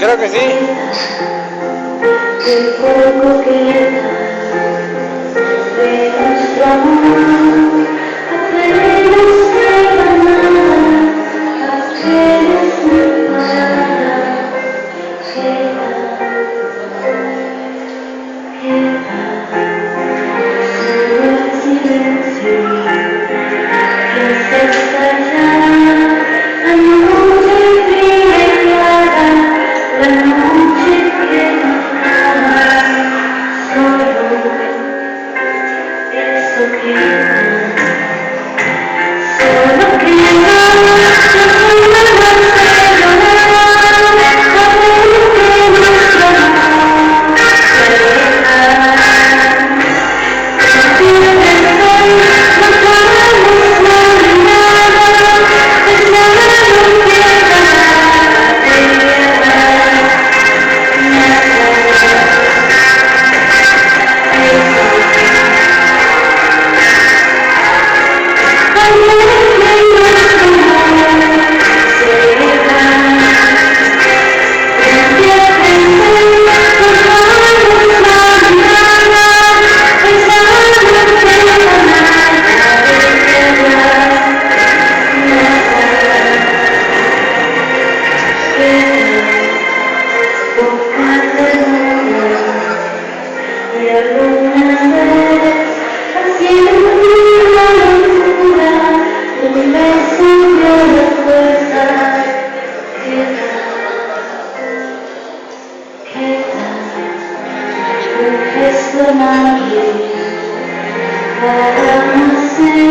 Creo que sí. El fuego queda de nuestro amor, apenas queda nada, apenas mi palabra, queda, solo el silencio que se estalla, la noche fría y clara, la noche que no acaba, solo eso queda, solo queda, yo no me sé llorar, a ver que nuestro amor queda. Y alguna vez haciendo una locura, un beso dio la fuerza, queda un gesto amable para no ser.